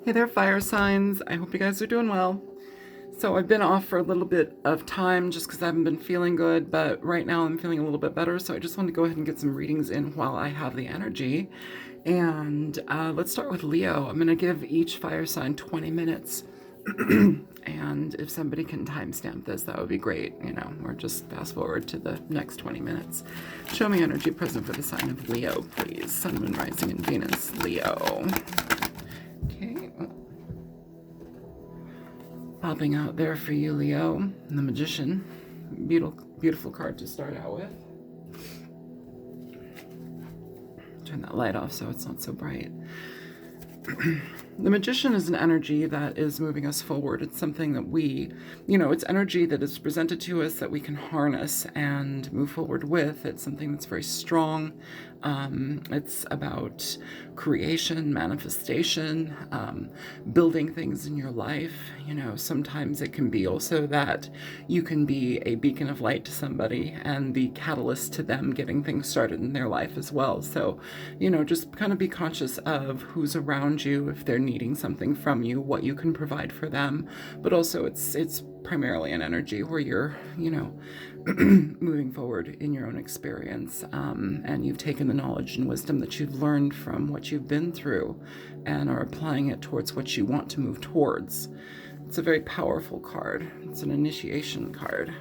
Hey there, fire signs. I hope you guys are doing well. So I've been off for a little bit of time just because I haven't been feeling good, but right now I'm feeling a little bit better. So I just want to go ahead and get some readings in while I have the energy. And let's start with Leo. I'm going to give each fire sign 20 minutes. And if somebody can timestamp this, that would be great, or just fast forward to the next 20 minutes. Show me energy present for the sign of Leo, please. Sun, Moon, Rising, and Venus, Leo. Okay. Popping out there for you, Leo, the Magician. Beautiful card to start out with. Turn that light off so it's not so bright. The Magician is an energy that is moving us forward. It's something that it's energy that is presented to us that we can harness and move forward with. It's something that's very strong. It's about creation, manifestation, building things in your life. Sometimes it can be also that you can be a beacon of light to somebody and the catalyst to them getting things started in their life as well. So, just kind of be conscious of who's around you, if they're needing something from you, what you can provide for them. But also it's primarily an energy where you're, moving forward in your own experience, and you've taken the knowledge and wisdom that you've learned from what you've been through and are applying it towards what you want to move towards. It's a very powerful card. It's an initiation card.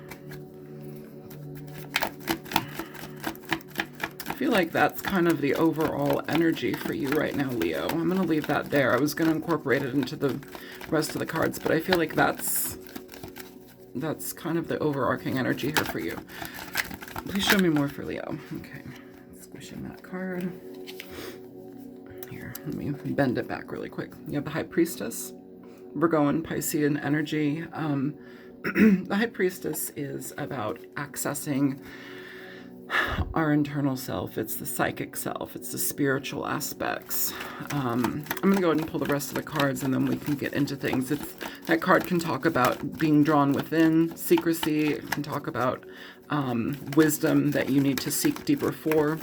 I feel like that's kind of the overall energy for you right now, Leo. I'm going to leave that there. I was going to incorporate it into the rest of the cards, but I feel like that's kind of the overarching energy here for you. Please show me more for Leo. Okay, squishing that card. Here, let me bend it back really quick. You have the High Priestess, Virgoan, Piscean energy. The High Priestess is about accessing our internal self. It's the psychic self. It's the spiritual aspects. I'm going to go ahead and pull the rest of the cards and then we can get into things. That card can talk about being drawn within, secrecy. It can talk about wisdom that you need to seek deeper for.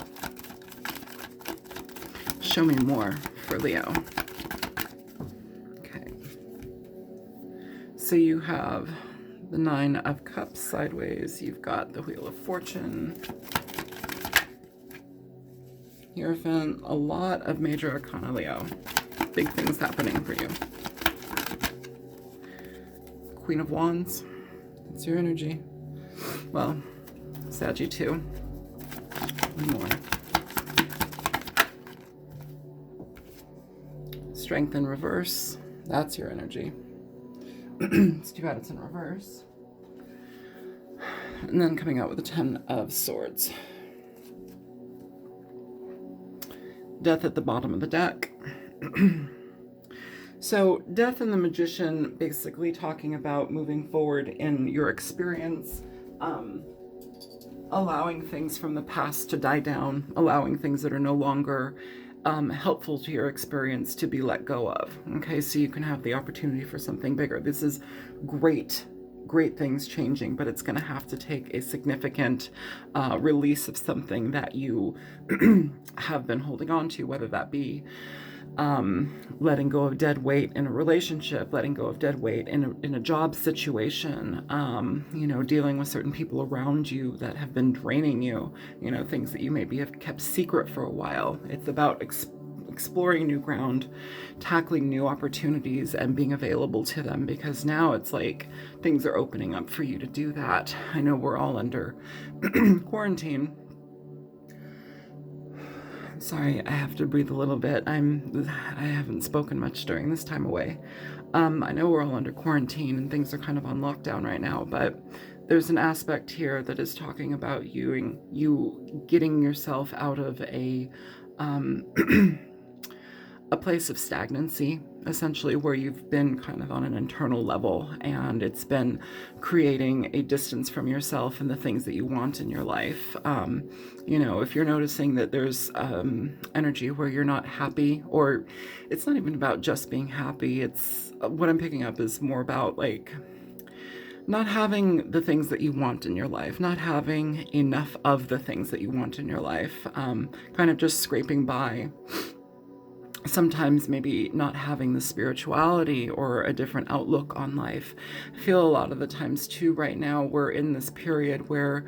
Show me more for Leo. Okay. So you have the Nine of Cups sideways. You've got the Wheel of Fortune. Hierophant, a lot of major arcana, Leo. Big things happening for you. Queen of Wands. It's your energy. Well, Saggy too. One more. Strength in reverse. That's your energy. It's too bad it's in reverse. And then coming out with the Ten of Swords. Death at the bottom of the deck. So Death and the Magician basically talking about moving forward in your experience, allowing things from the past to die down, allowing things that are no longer helpful to your experience to be let go of. Okay, so you can have the opportunity for something bigger. This is great things changing, but it's going to have to take a significant release of something that you have been holding on to, whether that be letting go of dead weight in a relationship, letting go of dead weight in a job situation, dealing with certain people around you that have been draining you, things that you maybe have kept secret for a while. It's about exploring new ground, tackling new opportunities and being available to them, because now it's like things are opening up for you to do that. I know we're all under quarantine. Sorry, I have to breathe a little bit. I haven't spoken much during this time away. I know we're all under quarantine and things are kind of on lockdown right now, but there's an aspect here that is talking about you getting yourself out of a place of stagnancy, essentially, where you've been kind of on an internal level and it's been creating a distance from yourself and the things that you want in your life. If you're noticing that there's energy where you're not happy, or it's not even about just being happy, it's what I'm picking up is more about like not having the things that you want in your life, not having enough of the things that you want in your life, kind of just scraping by. sometimes maybe not having the spirituality or a different outlook on life. I feel a lot of the times too right now we're in this period where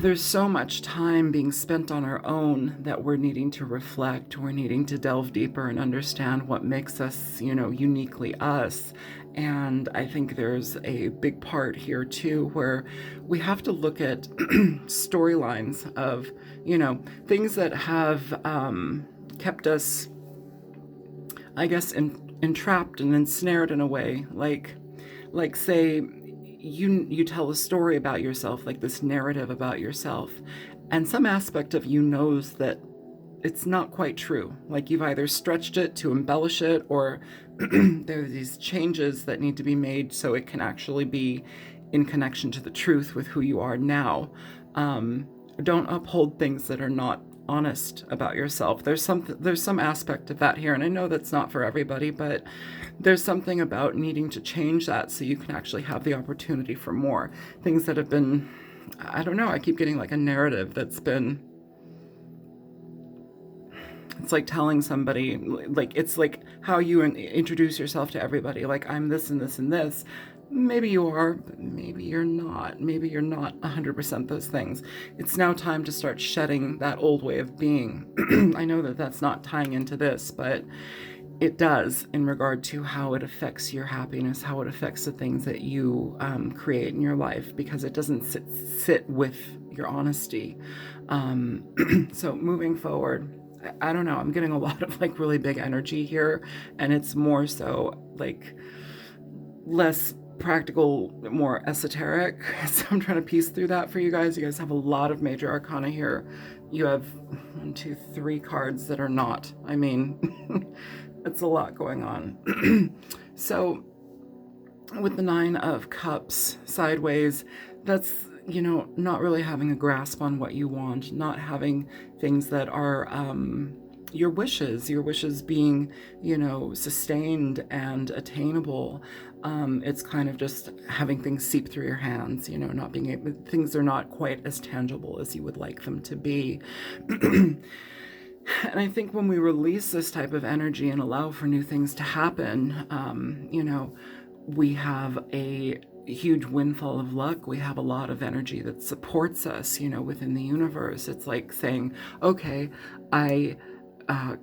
there's so much time being spent on our own that we're needing to reflect, we're needing to delve deeper and understand what makes us, uniquely us. And I think there's a big part here too where we have to look at storylines of, things that have kept us, I guess, entrapped and ensnared in a way. Like say you tell a story about yourself, like this narrative about yourself, and some aspect of you knows that it's not quite true. Like you've either stretched it to embellish it, or there are these changes that need to be made so it can actually be in connection to the truth with who you are now. Don't uphold things that are not honest about yourself. There's some aspect of that here, and I know that's not for everybody, but there's something about needing to change that so you can actually have the opportunity for more things that have been, I don't know, I keep getting like a narrative that's been, it's like telling somebody, like it's like how you introduce yourself to everybody, like I'm this and this and this. Maybe you are, but maybe you're not. Maybe you're not 100% those things. It's now time to start shedding that old way of being. I know that that's not tying into this, but it does in regard to how it affects your happiness, how it affects the things that you create in your life, because it doesn't sit with your honesty. So moving forward, I don't know, I'm getting a lot of like really big energy here, and it's more so like less practical, more esoteric. So I'm trying to piece through that for you guys. You guys have a lot of major arcana here. You have 1, 2, 3 cards that are not. I mean, it's a lot going on. So with the 9 of Cups sideways, that's, not really having a grasp on what you want, not having things that are your wishes being, sustained and attainable. It's kind of just having things seep through your hands, not being able, things are not quite as tangible as you would like them to be. And I think when we release this type of energy and allow for new things to happen, we have a huge windfall of luck. We have a lot of energy that supports us, within the universe. It's like saying, okay, I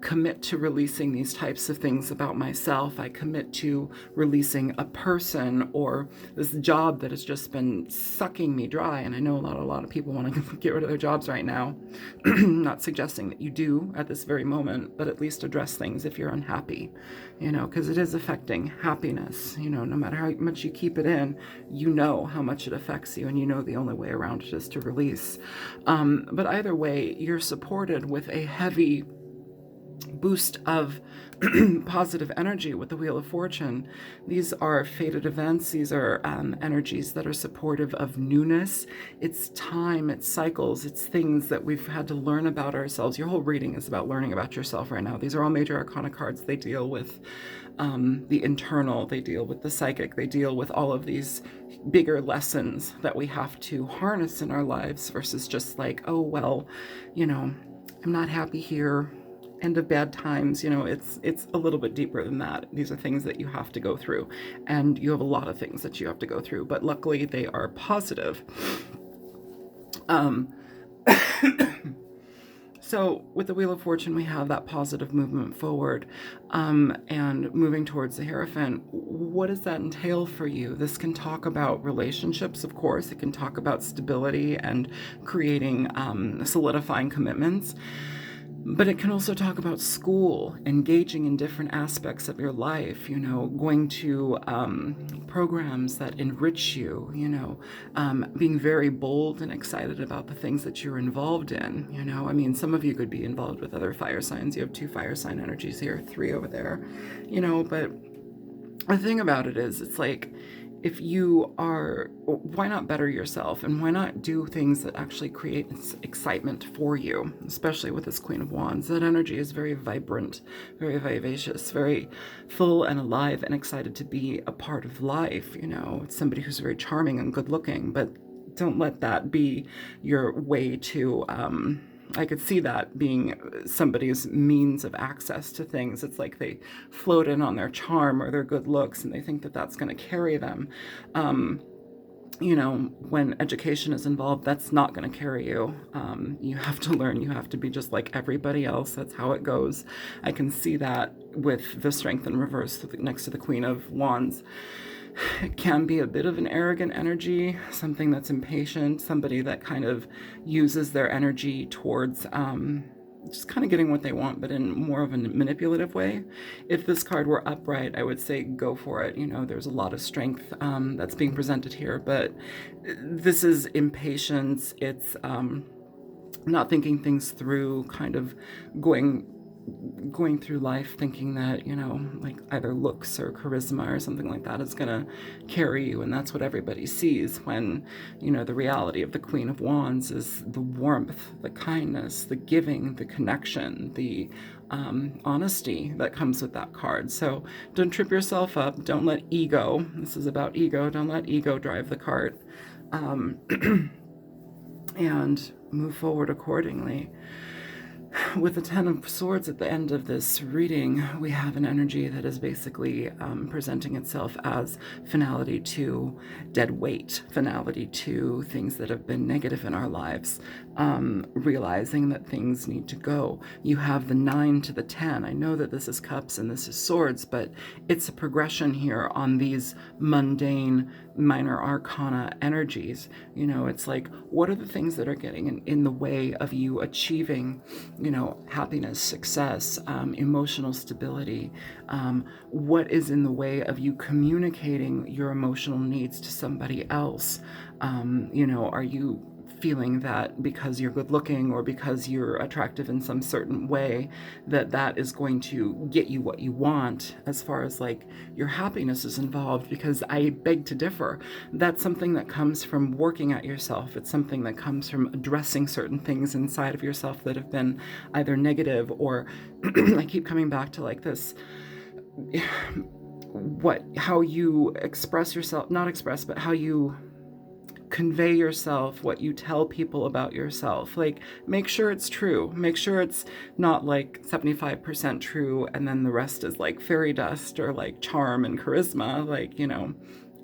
commit to releasing these types of things about myself. I commit to releasing a person or this job that has just been sucking me dry. And I know a lot of people want to get rid of their jobs right now. Not suggesting that you do at this very moment, but at least address things if you're unhappy, because it is affecting happiness. No matter how much you keep it in, how much it affects you, and the only way around it is to release. But either way, you're supported with a heavy boost of positive energy with the Wheel of Fortune. These are fated events. These are energies that are supportive of newness. It's time, it's cycles, it's things that we've had to learn about ourselves. Your whole reading is about learning about yourself right now. These are all major arcana cards. They deal with the internal, they deal with the psychic, they deal with all of these bigger lessons that we have to harness in our lives versus just like, oh, well, I'm not happy here. End of bad times, it's a little bit deeper than that. These are things that you have to go through, and you have a lot of things that you have to go through, but luckily they are positive. So with the Wheel of Fortune, we have that positive movement forward, and moving towards the Hierophant. What does that entail for you? This can talk about relationships, of course. It can talk about stability and creating, solidifying commitments. But it can also talk about school, engaging in different aspects of your life, going to programs that enrich you, being very bold and excited about the things that you're involved in, I mean, some of you could be involved with other fire signs. You have 2 fire sign energies here, 3 over there, but the thing about it is, it's like, if you are, why not better yourself, and why not do things that actually create excitement for you, especially with this Queen of Wands. That energy is very vibrant, very vivacious, very full and alive and excited to be a part of life. It's somebody who's very charming and good looking, but don't let that be your way to I could see that being somebody's means of access to things. It's like they float in on their charm or their good looks, and they think that that's going to carry them. You know, when education is involved, that's not going to carry you. You have to learn. You have to be just like everybody else. That's how it goes. I can see that with the Strength in reverse next to the Queen of Wands. It can be a bit of an arrogant energy, something that's impatient, somebody that kind of uses their energy towards just kind of getting what they want, but in more of a manipulative way. If this card were upright, I would say go for it. You know, there's a lot of strength that's being presented here, but this is impatience. It's not thinking things through, kind of going through life thinking that, you know, like either looks or charisma or something like that is gonna carry you, and that's what everybody sees, when, you know, the reality of the Queen of Wands is the warmth, the kindness, the giving, the connection, the honesty that comes with that card. So don't trip yourself up. Don't let ego, this is about ego, don't let ego drive the cart, and move forward accordingly. With the Ten of Swords at the end of this reading, we have an energy that is basically presenting itself as finality to dead weight, finality to things that have been negative in our lives, realizing that things need to go. You have the 9 to the 10. I know that this is cups and this is swords, but it's a progression here on these mundane minor arcana energies. You know, it's like, what are the things that are getting in the way of you achieving, you know, happiness, success, emotional stability? What is in the way of you communicating your emotional needs to somebody else? You know, are you feeling that because you're good looking or because you're attractive in some certain way, that is going to get you what you want as far as like your happiness is involved? Because I beg to differ. That's something that comes from working at yourself. It's something that comes from addressing certain things inside of yourself that have been either negative or I keep coming back to like this, how you express yourself, not express, but how you convey yourself, what you tell people about yourself. Like, make sure it's true. Make sure it's not like 75% true and then the rest is like fairy dust or like charm and charisma, like, you know,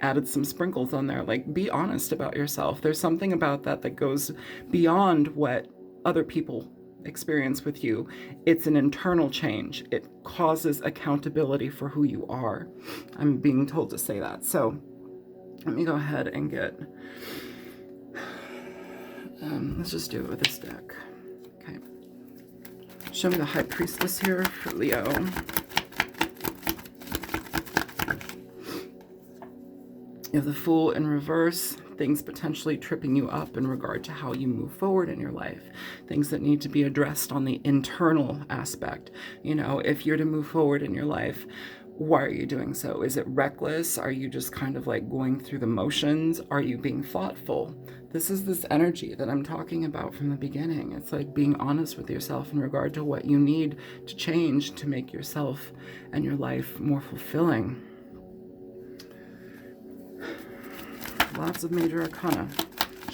added some sprinkles on there. Like, be honest about yourself. There's something about that that goes beyond what other people experience with you. It's an internal change. It causes accountability for who you are. I'm being told to say that. So let me go ahead and get, let's just do it with this deck. Okay. Show me the High Priestess here for Leo. You have the Fool in reverse, things potentially tripping you up in regard to how you move forward in your life, things that need to be addressed on the internal aspect. You know, if you're to move forward in your life, why are you doing so? Is it reckless? Are you just kind of like going through the motions? Are you being thoughtful? This is this energy that I'm talking about from the beginning. It's like being honest with yourself in regard to what you need to change to make yourself and your life more fulfilling. Lots of major arcana.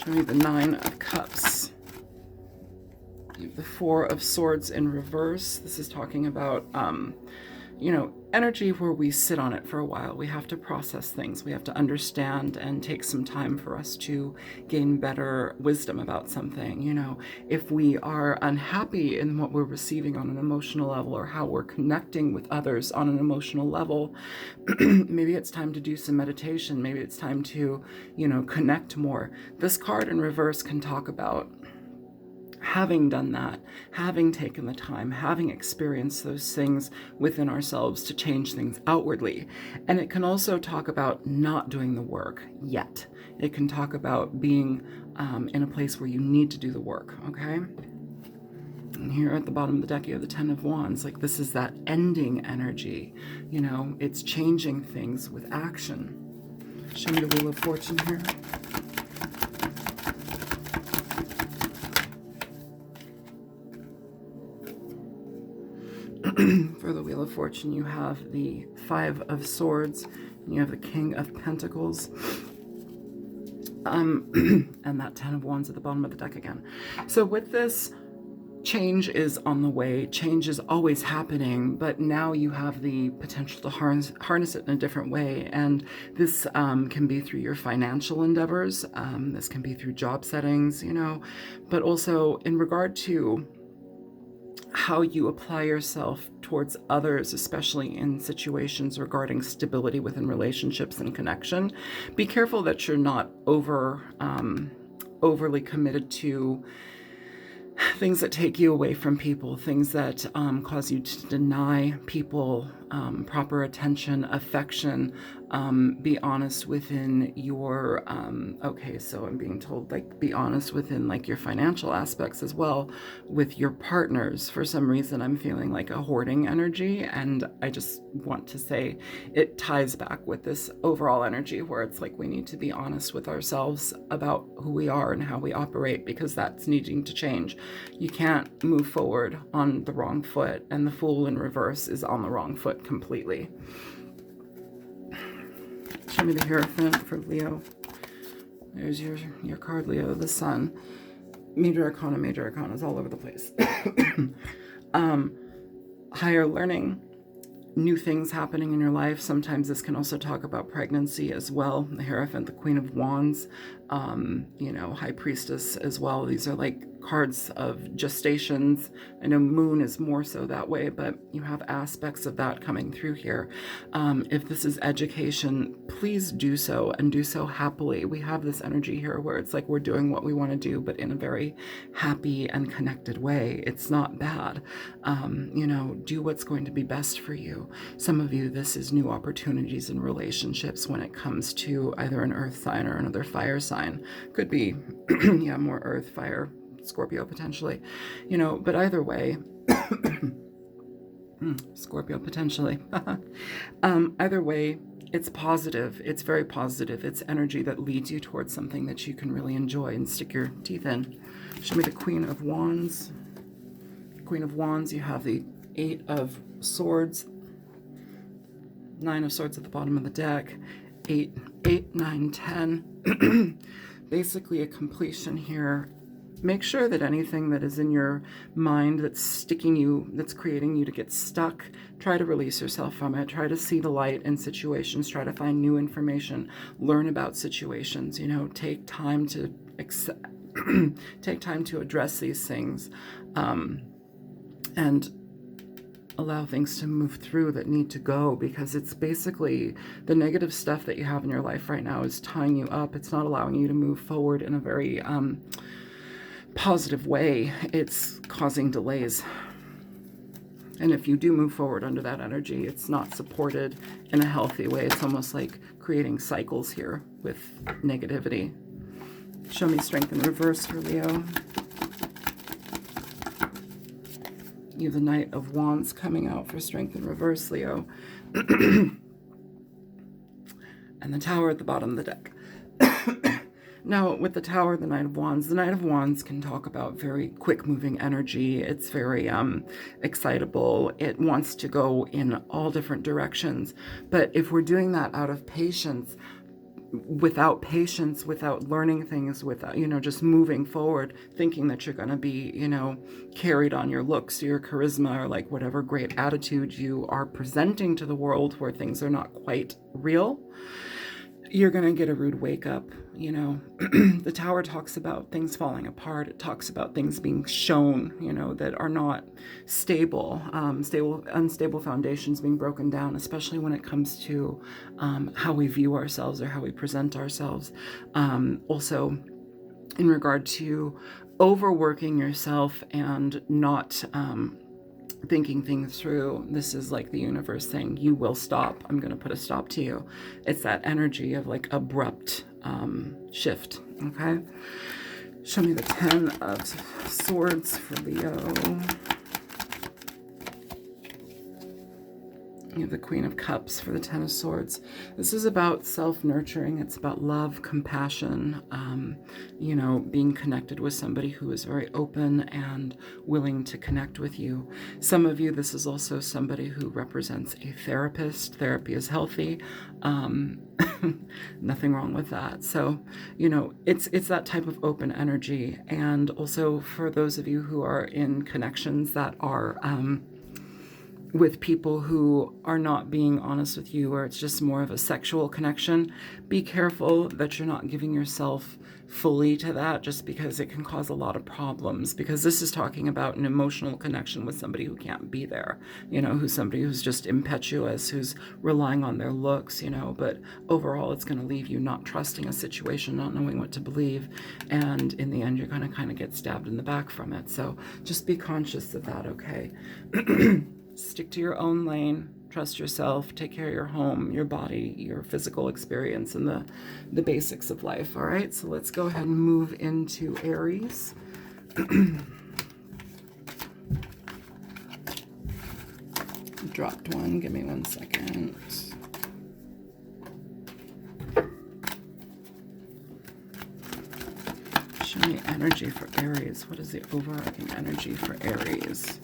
Show me the 9 of Cups. You have the 4 of Swords in reverse. This is talking about you know, energy where we sit on it for a while. We have to process things. We have to understand and take some time for us to gain better wisdom about something. You know, if we are unhappy in what we're receiving on an emotional level or how we're connecting with others on an emotional level, maybe it's time to do some meditation. Maybe it's time to, you know, connect more. This card in reverse can talk about having done that, having taken the time, having experienced those things within ourselves to change things outwardly. And it can also talk about not doing the work yet. It can talk about being in a place where you need to do the work, okay? And here at the bottom of the deck, you have the 10 of Wands. Like, this is that ending energy. You know, it's changing things with action. Show me the Wheel of Fortune here. For the Wheel of Fortune, you have the 5 of Swords, and you have the King of Pentacles, and that 10 of Wands at the bottom of the deck again. So with this, change is on the way. Change is always happening, but now you have the potential to harness it in a different way. And this can be through your financial endeavors. This can be through job settings, you know, but also in regard to how you apply yourself towards others, especially in situations regarding stability within relationships and connection. Be careful that you're not overly committed to things that take you away from people, things that cause you to deny people proper attention, affection. Be honest within your, okay, so I'm being told, like, be honest within, like, your financial aspects as well with your partners. For some reason, I'm feeling like a hoarding energy, and I just want to say it ties back with this overall energy where it's like we need to be honest with ourselves about who we are and how we operate, because that's needing to change. You can't move forward on the wrong foot, and the Fool in reverse is on the wrong foot completely. Show me the Hierophant for Leo. There's your card, Leo, the Sun. Major Arcana is all over the place. Higher learning, new things happening in your life. Sometimes this can also talk about pregnancy as well. The Hierophant, the Queen of Wands, you know, High Priestess as well. These are like cards of gestations. I know Moon is more so that way, but you have aspects of that coming through here. If this is education, please do so, and do so happily. We have this energy here where it's like we're doing what we want to do, but in a very happy and connected way. It's not bad. You know, do what's going to be best for you. Some of you, this is new opportunities in relationships when it comes to either an earth sign or another fire sign. Could be, yeah, more earth, fire, Scorpio potentially, you know, but either way, Scorpio potentially. Either way, it's positive. It's very positive. It's energy that leads you towards something that you can really enjoy and stick your teeth in. Show me the Queen of Wands. Queen of Wands, you have the 8 of Swords, 9 of Swords at the bottom of the deck, 8, 9, 10. Basically a completion here. Make sure that anything that is in your mind that's sticking you, that's creating you to get stuck, try to release yourself from it. Try to see the light in situations. Try to find new information. Learn about situations. You know, take time to take time to address these things, and allow things to move through that need to go, because it's basically the negative stuff that you have in your life right now is tying you up. It's not allowing you to move forward in a very positive way. It's causing delays. And if you do move forward under that energy, it's not supported in a healthy way. It's almost like creating cycles here with negativity. Show me Strength in reverse for Leo. You have the Knight of Wands coming out for Strength in reverse, Leo. And the Tower at the bottom of the deck. Now, with the Tower, the Knight of Wands can talk about very quick-moving energy. It's very excitable. It wants to go in all different directions. But if we're doing that out of patience, without learning things, without, you know, just moving forward, thinking that you're going to be, you know, carried on your looks, your charisma, or like whatever great attitude you are presenting to the world where things are not quite real, you're going to get a rude wake up, you know. The Tower talks about things falling apart. It talks about things being shown, you know, that are not stable, unstable foundations being broken down, especially when it comes to how we view ourselves or how we present ourselves. Also, in regard to overworking yourself and not thinking things through. This is like the universe saying, you will stop. I'm going to put a stop to you. It's that energy of like abrupt shift. Okay. Show me the 10 of Swords for Leo. You have the Queen of Cups for the Ten of Swords. This is about self-nurturing. It's about love, compassion, you know, being connected with somebody who is very open and willing to connect with you. Some of you, this is also somebody who represents a therapist. Therapy is healthy. Nothing wrong with that. So, you know, it's that type of open energy. And also for those of you who are in connections that are with people who are not being honest with you, or it's just more of a sexual connection, be careful that you're not giving yourself fully to that, just because it can cause a lot of problems, because this is talking about an emotional connection with somebody who can't be there, you know, who's somebody who's just impetuous, who's relying on their looks, you know, but overall it's going to leave you not trusting a situation, not knowing what to believe, and in the end you're going to kind of get stabbed in the back from it. So just be conscious of that, okay? Stick to your own lane, trust yourself, take care of your home, your body, your physical experience, and the basics of life, all right? So let's go ahead and move into Aries. Dropped one, give me 1 second. Show me energy for Aries. What is the overarching energy for Aries?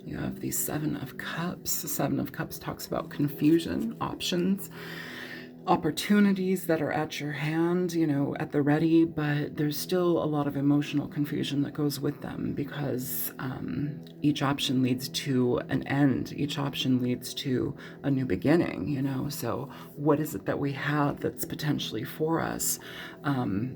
You have the Seven of Cups. The Seven of Cups talks about confusion, options, opportunities that are at your hand, you know, at the ready, but there's still a lot of emotional confusion that goes with them, because each option leads to an end. Each option leads to a new beginning, you know. So what is it that we have that's potentially for us?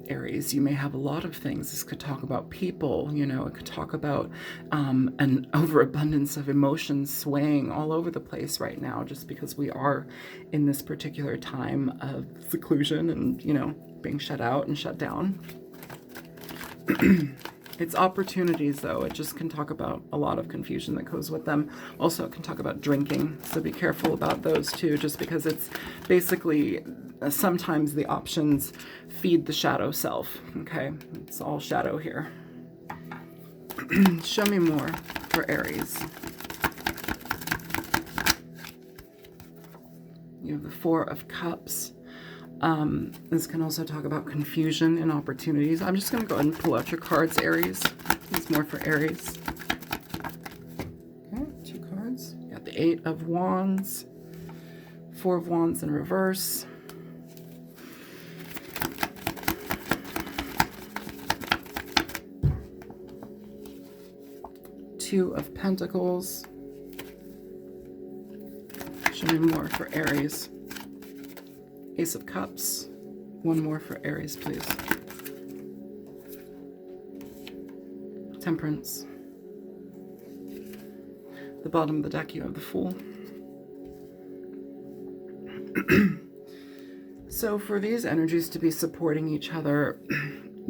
Aries, you may have a lot of things. This could talk about people, you know, it could talk about an overabundance of emotions swaying all over the place right now, just because we are in this particular time of seclusion and, you know, being shut out and shut down. It's opportunities, though. It just can talk about a lot of confusion that goes with them. Also, it can talk about drinking, so be careful about those too, just because it's basically sometimes the options feed the shadow self, okay? It's all shadow here. Show me more for Aries. You have the Four of Cups. This can also talk about confusion and opportunities. I'm just going to go ahead and pull out your cards, Aries. It's more for Aries. Okay, 2 cards. You got the Eight of Wands, Four of Wands in reverse. Two of Pentacles. Show me more for Aries. Ace of Cups. One more for Aries, please. Temperance. The bottom of the deck, you have the Fool. So for these energies to be supporting each other,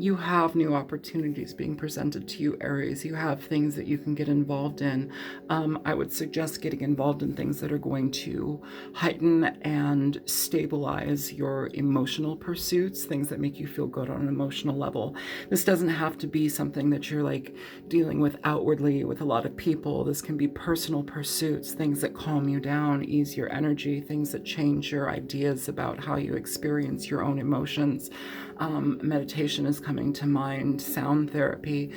you have new opportunities being presented to you, Aries. You have things that you can get involved in. I would suggest getting involved in things that are going to heighten and stabilize your emotional pursuits, things that make you feel good on an emotional level. This doesn't have to be something that you're like dealing with outwardly with a lot of people. This can be personal pursuits, things that calm you down, ease your energy, things that change your ideas about how you experience your own emotions. Meditation is coming to mind, sound therapy,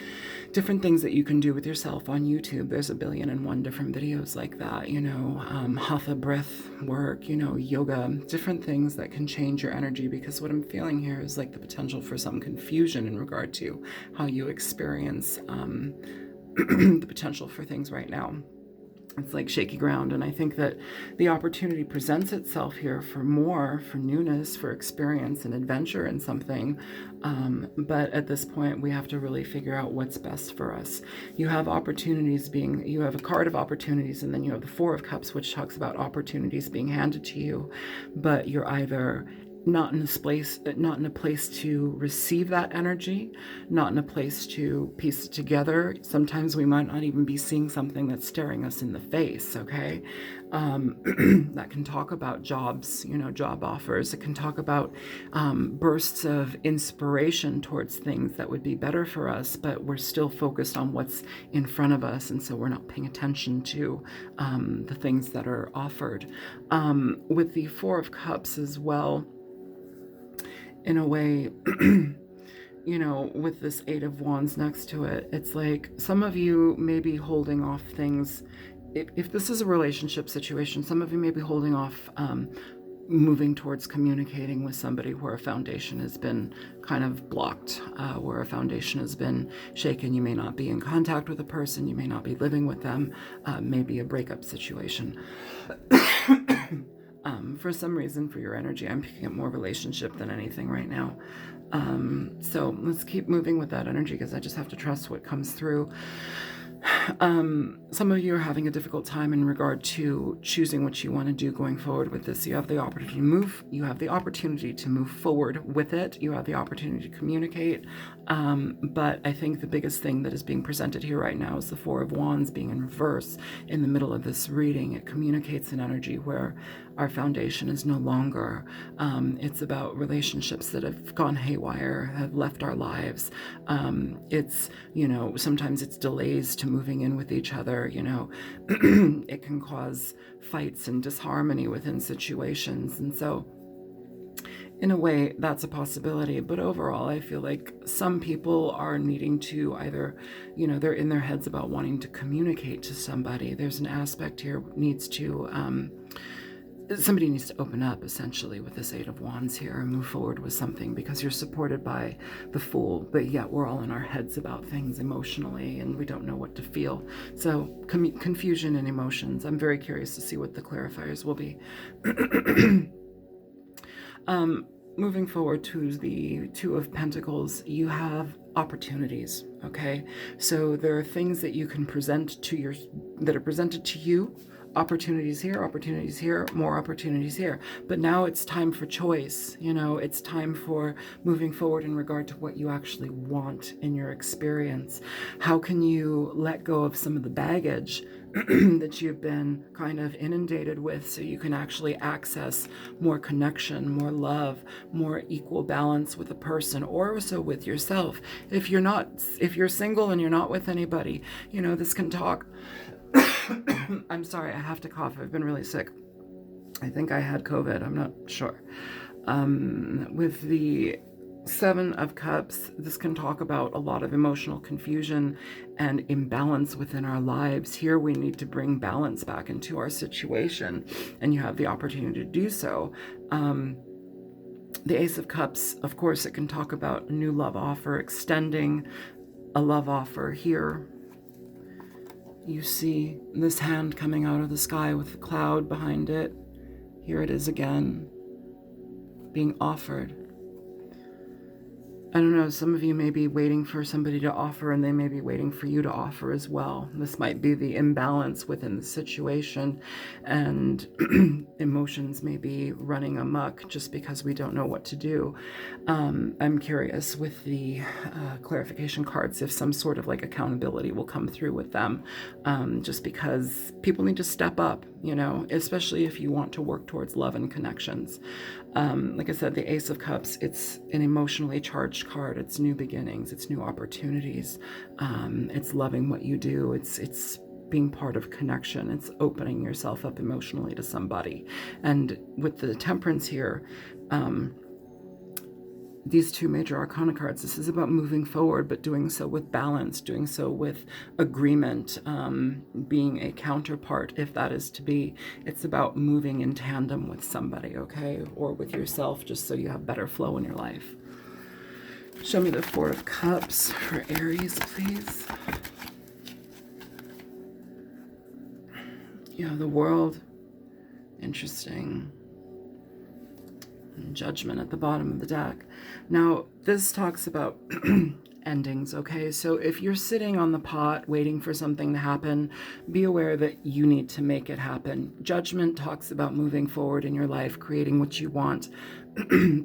different things that you can do with yourself on YouTube. There's 1,000,001 different videos like that, you know, hatha breath work, you know, yoga, different things that can change your energy, because what I'm feeling here is like the potential for some confusion in regard to how you experience the potential for things right now. It's like shaky ground, and I think that the opportunity presents itself here for more, for newness, for experience and adventure in something. But at this point, we have to really figure out what's best for us. You have opportunities being, you have a card of opportunities, and then you have the Four of Cups, which talks about opportunities being handed to you, but you're either not in a place to receive that energy, not in a place to piece it together. Sometimes we might not even be seeing something that's staring us in the face, okay? That can talk about jobs, job offers. It can talk about bursts of inspiration towards things that would be better for us, but we're still focused on what's in front of us, and so we're not paying attention to the things that are offered. With the Four of Cups as well, in a way, with this Eight of Wands next to it, it's like some of you may be holding off things. If this is a relationship situation, some of you may be holding off moving towards communicating with somebody where a foundation has been kind of blocked, where a foundation has been shaken. You may not be in contact with a person, you may not be living with them, maybe a breakup situation. For some reason, for your energy, I'm picking up more relationship than anything right now. So let's keep moving with that energy, because I just have to trust what comes through. Some of you are having a difficult time in regard to choosing what you want to do going forward with this. You have the opportunity to move. You have the opportunity to move forward with it. You have the opportunity to communicate. But I think the biggest thing that is being presented here right now is the Four of Wands being in reverse in the middle of this reading. It communicates an energy where our foundation is no longer. It's about relationships that have gone haywire, have left our lives. It's, sometimes it's delays to moving in with each other. It can cause fights and disharmony within situations. And so in a way, that's a possibility. But overall, I feel like some people are needing to either, they're in their heads about wanting to communicate to somebody. There's an aspect here somebody needs to open up, essentially, with this Eight of Wands here and move forward with something, because you're supported by the Fool, but yet we're all in our heads about things emotionally and we don't know what to feel. So confusion and emotions. I'm very curious to see what the clarifiers will be. Moving forward to the Two of Pentacles, you have opportunities, okay? So there are things that you can present that are presented to you. Opportunities here, more opportunities here. But now it's time for choice. It's time for moving forward in regard to what you actually want in your experience. How can you let go of some of the baggage that you've been kind of inundated with, so you can actually access more connection, more love, more equal balance with a person, or also with yourself. If you're single and you're not with anybody, this can talk. I'm sorry, I have to cough. I've been really sick. I think I had COVID. I'm not sure. With the Seven of Cups, this can talk about a lot of emotional confusion and imbalance within our lives. Here we need to bring balance back into our situation, and you have the opportunity to do so. The Ace of Cups, of course, it can talk about a new love offer, extending a love offer here. You see this hand coming out of the sky with the cloud behind it. Here it is again, being offered. I don't know, some of you may be waiting for somebody to offer, and they may be waiting for you to offer as well. This might be the imbalance within the situation, and emotions may be running amok just because we don't know what to do. I'm curious with the clarification cards if some sort of accountability will come through with them, just because people need to step up, especially if you want to work towards love and connections. Like I said, the Ace of Cups, it's an emotionally charged card. It's new beginnings, it's new opportunities, it's loving what you do, it's being part of connection, it's opening yourself up emotionally to somebody. And with the Temperance here, these two major arcana cards, this is about moving forward, but doing so with balance, doing so with agreement, being a counterpart, if that is to be. It's about moving in tandem with somebody, okay? Or with yourself, just so you have better flow in your life. Show me the Four of Cups for Aries, please. The World. Interesting. And Judgment at the bottom of the deck. Now, this talks about endings, okay? So if you're sitting on the pot waiting for something to happen, be aware that you need to make it happen. Judgment talks about moving forward in your life, creating what you want,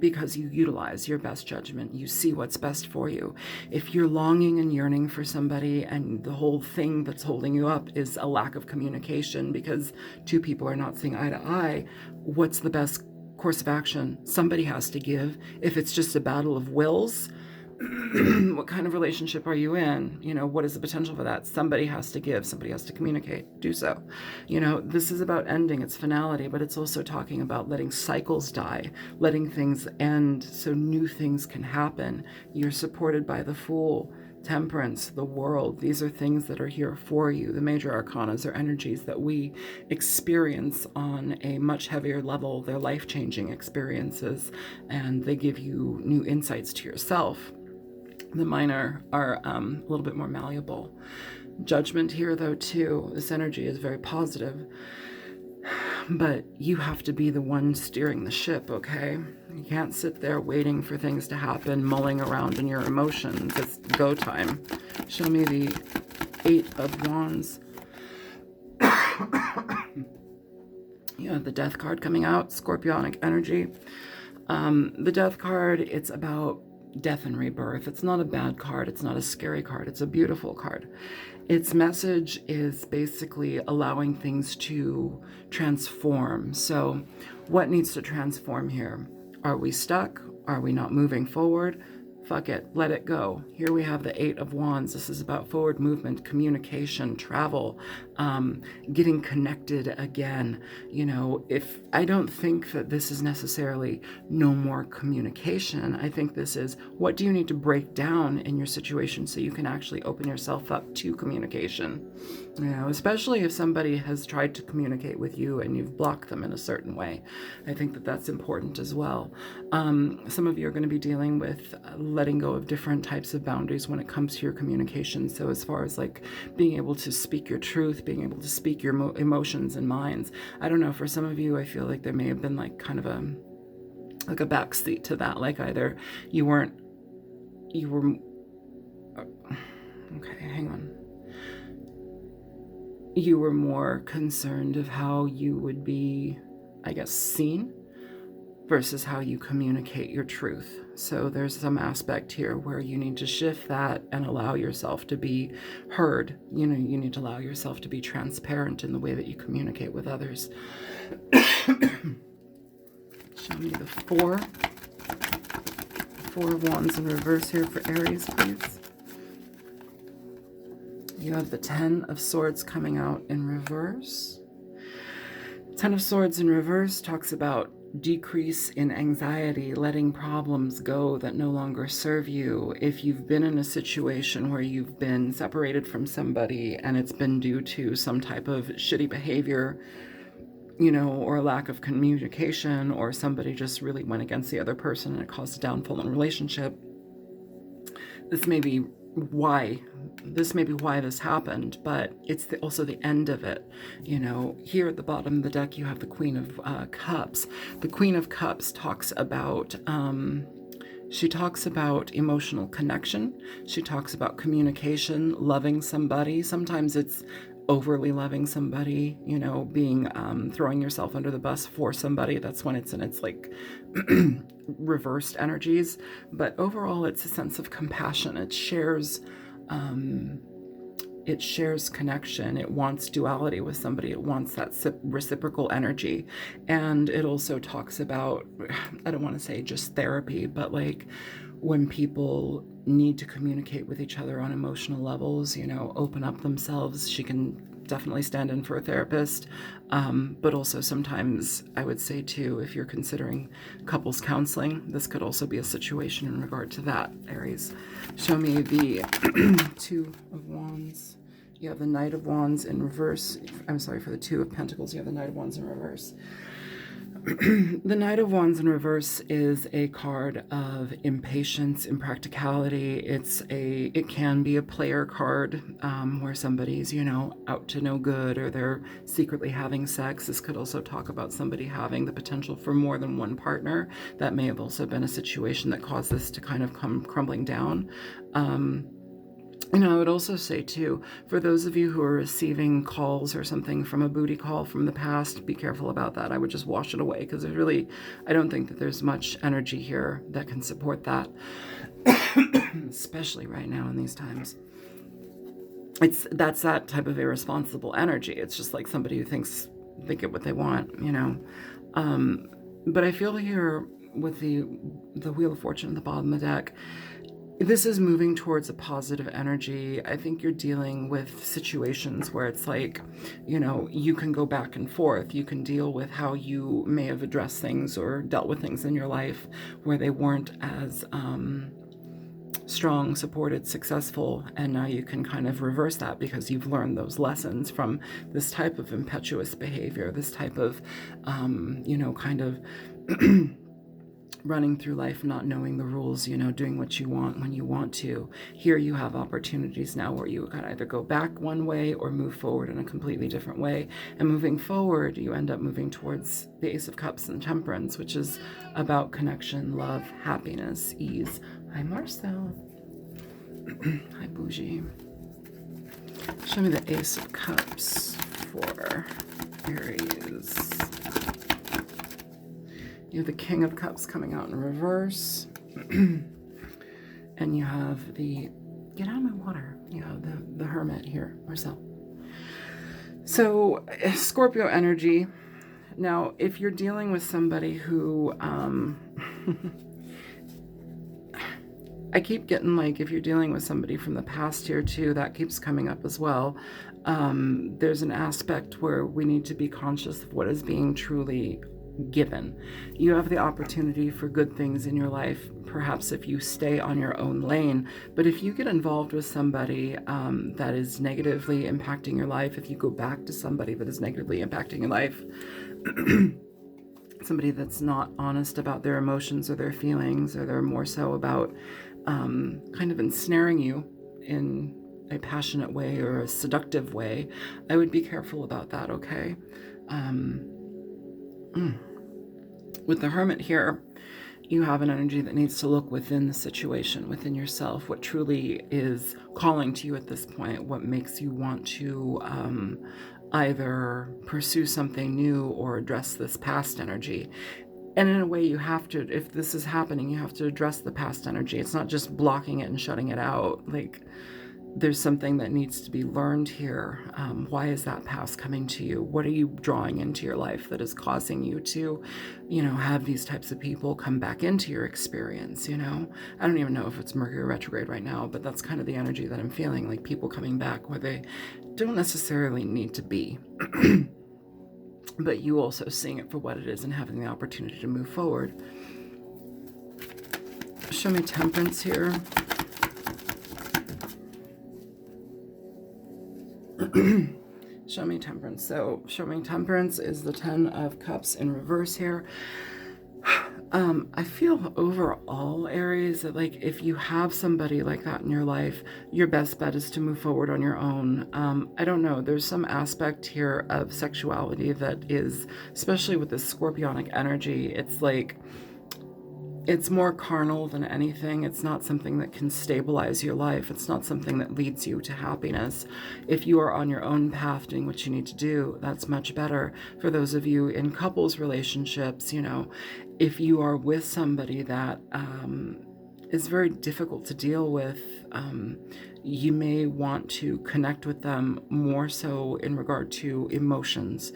because you utilize your best judgment. You see what's best for you. If you're longing and yearning for somebody and the whole thing that's holding you up is a lack of communication because two people are not seeing eye to eye, what's the best course of action? Somebody has to give. If it's just a battle of wills, what kind of relationship are you in? You know, what is the potential for that? Somebody has to give, somebody has to communicate, do so. You know, this is about ending, it's finality, but it's also talking about letting cycles die, letting things end so new things can happen. You're supported by the Fool, Temperance, the World. These are things that are here for you. The major arcanas are energies that we experience on a much heavier level. They're life-changing experiences, and they give you new insights to yourself. The minor are a little bit more malleable. Judgment here, though, too. This energy is very positive. But you have to be the one steering the ship, okay? You can't sit there waiting for things to happen, mulling around in your emotions. It's go time. Show me the 8 of Wands. You have the Death card coming out, Scorpionic energy. The Death card, it's about death and rebirth. It's not a bad card. It's not a scary card. It's a beautiful card. Its message is basically allowing things to transform. So what needs to transform here? Are we stuck? Are we not moving forward? Fuck it, let it go. Here we have the 8 of Wands. This is about forward movement, communication, travel, getting connected again. You know, if I don't think that this is necessarily no more communication. I think this is, what do you need to break down in your situation so you can actually open yourself up to communication? You know, especially if somebody has tried to communicate with you and you've blocked them in a certain way. I think that that's important as well. Some of you are going to be dealing with letting go of different types of boundaries when it comes to your communication. So as far as like being able to speak your truth, being able to speak your emotions and minds. I don't know, for some of you, I feel like there may have been like kind of a backseat to that. Like either you were, okay, hang on. You were more concerned of how you would be, I guess, seen versus how you communicate your truth. So there's some aspect here where you need to shift that and allow yourself to be heard. You know, you need to allow yourself to be transparent in the way that you communicate with others. Show me the 4 of Wands in reverse here for Aries, please. You have the 10 of Swords coming out in reverse. 10 of Swords in reverse talks about decrease in anxiety, letting problems go that no longer serve you. If you've been in a situation where you've been separated from somebody and it's been due to some type of shitty behavior, you know, or lack of communication, or somebody just really went against the other person and it caused a downfall in a relationship, this may be why this happened, but it's also the end of it. You know, here at the bottom of the deck, you have the Queen of Cups. The Queen of Cups talks about, she talks about emotional connection. She talks about communication, loving somebody. Sometimes it's overly loving somebody, you know, being, throwing yourself under the bus for somebody. That's when it's in its like reversed energies. But overall, it's a sense of compassion. It shares connection. It wants duality with somebody. It wants that reciprocal energy. And it also talks about, I don't want to say just therapy, but like when people need to communicate with each other on emotional levels, you know, open up themselves. She can definitely stand in for a therapist. But also sometimes I would say too, if you're considering couples counseling, this could also be a situation in regard to that, Aries. Show me the 2 of Wands. You have the Knight of Wands in reverse. I'm sorry, for the 2 of Pentacles, you have the Knight of Wands in reverse. The Knight of Wands in reverse is a card of impatience, impracticality. It can be a player card, where somebody's, out to no good, or they're secretly having sex. This could also talk about somebody having the potential for more than one partner. That may have also been a situation that caused this to kind of come crumbling down. I would also say, too, for those of you who are receiving calls or something from a booty call from the past, be careful about that. I would just wash it away, because I don't think that there's much energy here that can support that, especially right now in these times. That's that type of irresponsible energy. It's just like somebody who thinks they get what they want, But I feel here with the Wheel of Fortune at the bottom of the deck, this is moving towards a positive energy. I think you're dealing with situations where it's like, you can go back and forth. You can deal with how you may have addressed things or dealt with things in your life where they weren't as strong, supported, successful, and now you can kind of reverse that because you've learned those lessons from this type of impetuous behavior, this type of, kind of running through life, not knowing the rules, doing what you want when you want to. Here you have opportunities now where you can either go back one way or move forward in a completely different way. And moving forward, you end up moving towards the Ace of Cups and Temperance, which is about connection, love, happiness, ease. Hi, Marcel. Hi, Bougie. Show me the Ace of Cups for Aries. You have the King of Cups coming out in reverse. And you have the, get out of my water. You have the Hermit here, Marcel. So, Scorpio energy. Now, if you're dealing with somebody who, I keep getting like, if you're dealing with somebody from the past here too, that keeps coming up as well. There's an aspect where we need to be conscious of what is being truly given. You have the opportunity for good things in your life, perhaps if you stay on your own lane. But if you get involved with somebody that is negatively impacting your life, if you go back to somebody that is negatively impacting your life, somebody that's not honest about their emotions or their feelings, or they're more so about kind of ensnaring you in a passionate way or a seductive way, I would be careful about that, okay? With the Hermit here, you have an energy that needs to look within the situation, within yourself, what truly is calling to you at this point, what makes you want to either pursue something new or address this past energy. And in a way, you have to, if this is happening, you have to address the past energy. It's not just blocking it and shutting it out. Like, there's something that needs to be learned here. Why is that past coming to you? What are you drawing into your life that is causing you to, have these types of people come back into your experience, I don't even know if it's Mercury retrograde right now, but that's kind of the energy that I'm feeling, like people coming back where they don't necessarily need to be. But you also seeing it for what it is and having the opportunity to move forward. Show me Temperance here. Show me Temperance. So showing Temperance is the 10 of Cups in reverse here. I feel overall, Aries, that like if you have somebody like that in your life, your best bet is to move forward on your own. I don't know. There's some aspect here of sexuality that is, especially with this scorpionic energy, it's like, it's more carnal than anything. It's not something that can stabilize your life. It's not something that leads you to happiness. If you are on your own path doing what you need to do, that's much better. For those of you in couples relationships, if you are with somebody that is very difficult to deal with, you may want to connect with them more so in regard to emotions,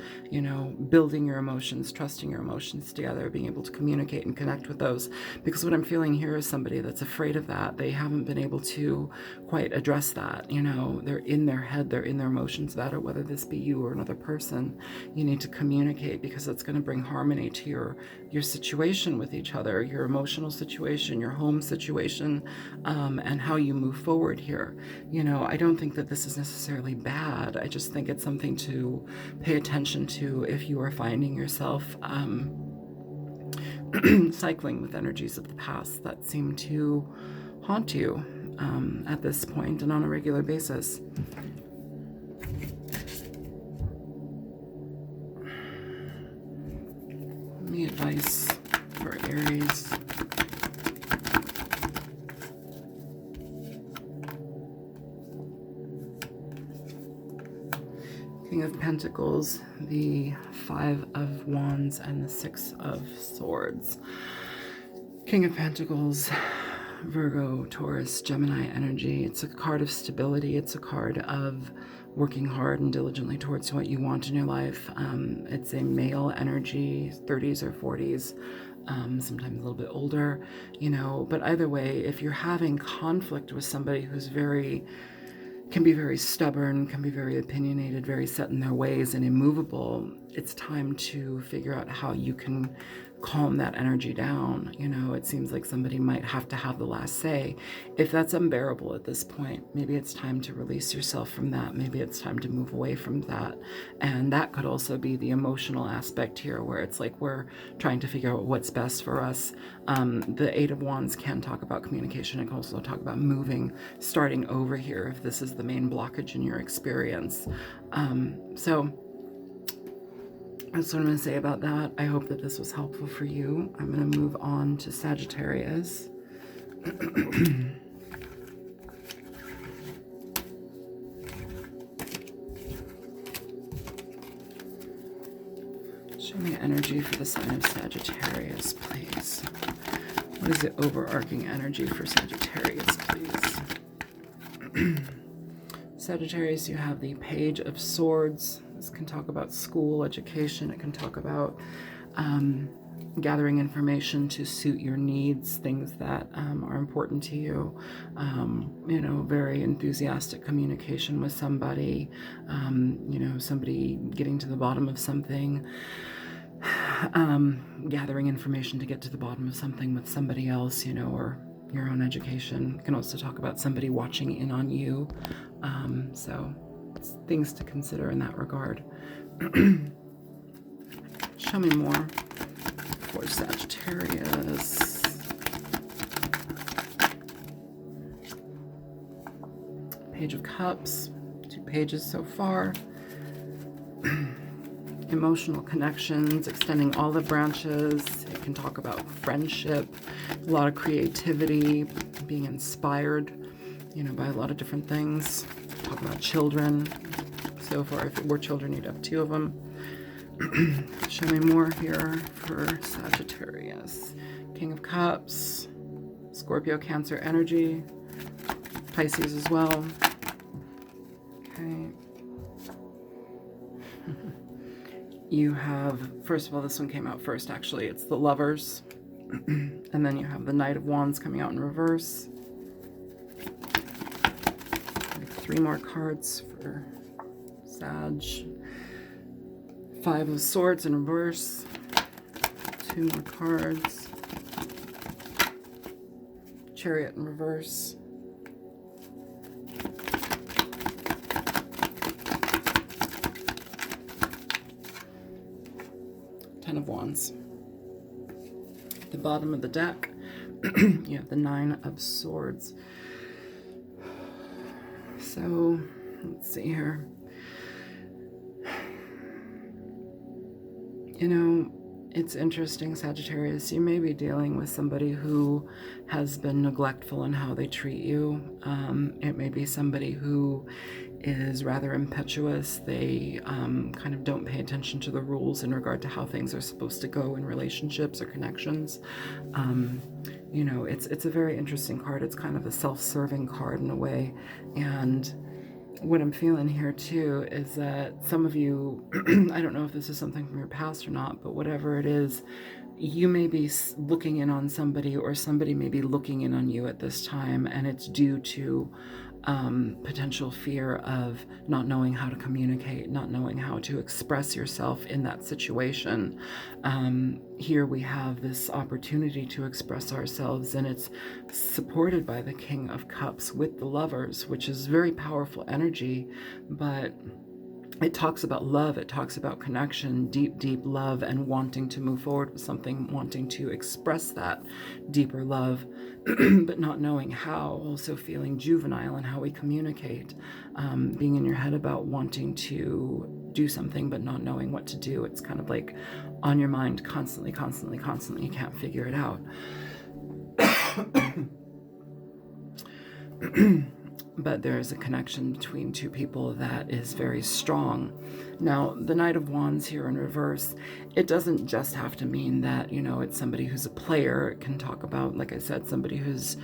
building your emotions, trusting your emotions together, being able to communicate and connect with those. Because what I'm feeling here is somebody that's afraid of that. They haven't been able to quite address that. They're in their head, they're in their emotions about it, whether this be you or another person. You need to communicate, because it's going to bring harmony to your situation with each other, your emotional situation, your home situation, and how you move forward here. You know, I don't think that this is necessarily bad. I just think it's something to pay attention to if you are finding yourself cycling with energies of the past that seem to haunt you at this point and on a regular basis. Any advice for Aries? King of Pentacles, the Five of Wands, and the Six of Swords. King of Pentacles, Virgo, Taurus, Gemini energy. It's a card of stability. It's a card of working hard and diligently towards what you want in your life. It's a male energy, 30s or 40s, sometimes a little bit older, you know. But either way, if you're having conflict with somebody who's can be very stubborn, can be very opinionated, very set in their ways and immovable, it's time to figure out how you can calm that energy down. You know, it seems like somebody might have to have the last say. If that's unbearable at this point, maybe it's time to release yourself from that. Maybe it's time to move away from that. And that could also be the emotional aspect here, where it's like we're trying to figure out what's best for us. The Eight of Wands can talk about communication. It can also talk about moving, starting over here, if this is the main blockage in your experience. So that's what I'm going to say about that. I hope that this was helpful for you. I'm going to move on to Sagittarius. Show me energy for the sign of Sagittarius, please. What is the overarching energy for Sagittarius, please? Sagittarius, you have the Page of Swords. This can talk about school, education. It can talk about gathering information to suit your needs, things that are important to you. You know, very enthusiastic communication with somebody. You know, somebody getting to the bottom of something. Gathering information to get to the bottom of something with somebody else, you know, or your own education. You can also talk about somebody watching in on you. So it's things to consider in that regard. Show me more for Sagittarius. Page of Cups, 2 pages so far. Emotional connections, extending all the branches. It can talk about friendship, a lot of creativity, being inspired, you know, by a lot of different things. Talk about children. So far, if it were children, you'd have 2 of them. Show me more here for Sagittarius. King of Cups, Scorpio, Cancer energy, Pisces as well. Okay. You have, first of all, this one came out first, actually. It's the Lovers. And then you have the Knight of Wands coming out in reverse. 3 more cards for Sag. 5 of Swords in reverse. 2 more cards. Chariot in reverse. Ten of Wands. At the bottom of the deck, you have the 9 of Swords. So, let's see here. You know, it's interesting, Sagittarius. You may be dealing with somebody who has been neglectful in how they treat you. It may be somebody who is rather impetuous. They kind of don't pay attention to the rules in regard to how things are supposed to go in relationships or connections. You know, it's a very interesting card. It's kind of a self-serving card in a way. And what I'm feeling here too is that some of you, I don't know if this is something from your past or not, but whatever it is, you may be looking in on somebody, or somebody may be looking in on you at this time, and it's due to potential fear of not knowing how to communicate, not knowing how to express yourself in that situation. Here we have this opportunity to express ourselves, and it's supported by the King of Cups with the Lovers, which is very powerful energy, but it talks about love, it talks about connection, deep, deep love, and wanting to move forward with something, wanting to express that deeper love, but not knowing how, also feeling juvenile in how we communicate, being in your head about wanting to do something, but not knowing what to do. It's kind of like on your mind constantly, constantly, constantly. You can't figure it out. But there is a connection between two people that is very strong. Now, the Knight of Wands here in reverse, it doesn't just have to mean that, you know, it's somebody who's a player. It can talk about, like I said, somebody who's,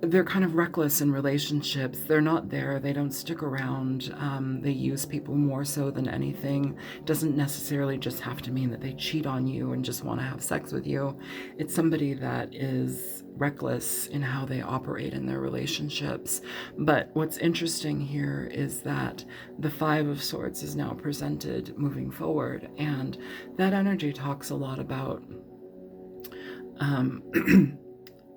they're kind of reckless in relationships. They're not there. They don't stick around. They use people more so than anything. Doesn't necessarily just have to mean that they cheat on you and just want to have sex with you. It's somebody that is reckless in how they operate in their relationships. But what's interesting here is that the Five of Swords is now presented moving forward. And that energy talks a lot about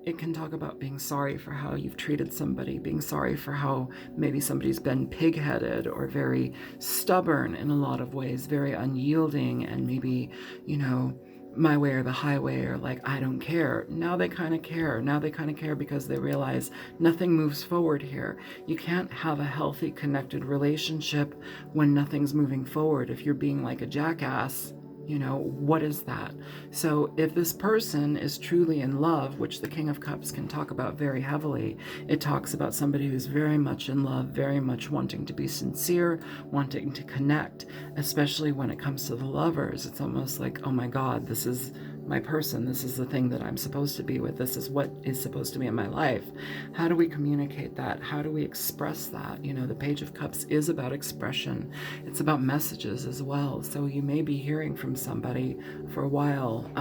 it can talk about being sorry for how you've treated somebody, being sorry for how maybe somebody's been pig-headed or very stubborn in a lot of ways, very unyielding, and maybe, you know, my way or the highway, or like, I don't care. Now they kind of care. Now they kind of care because they realize nothing moves forward here. You can't have a healthy, connected relationship when nothing's moving forward. If you're being like a jackass, you know, what is that? So if this person is truly in love, which the King of Cups can talk about very heavily, it talks about somebody who's very much in love, very much wanting to be sincere, wanting to connect, especially when it comes to the Lovers. It's almost like, oh my God, this is my person. This is the thing that I'm supposed to be with. This is what is supposed to be in my life. How do we communicate that? How do we express that? You know, the Page of Cups is about expression. It's about messages as well. So you may be hearing from somebody for a while,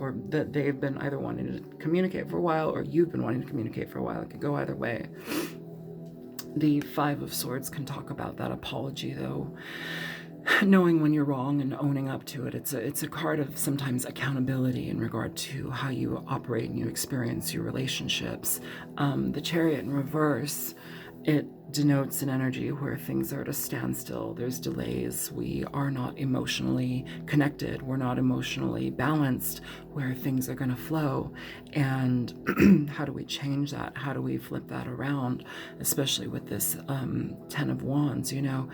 or that they've been either wanting to communicate for a while, or you've been wanting to communicate for a while. It could go either way. The Five of Swords can talk about that apology, though. Knowing when you're wrong and owning up to it. It's a card of sometimes accountability in regard to how you operate and you experience your relationships. The Chariot in reverse, it denotes an energy where things are at a standstill. There's delays. We are not emotionally connected. We're not emotionally balanced where things are going to flow. And how do we change that? How do we flip that around? Especially with this Ten of Wands, you know,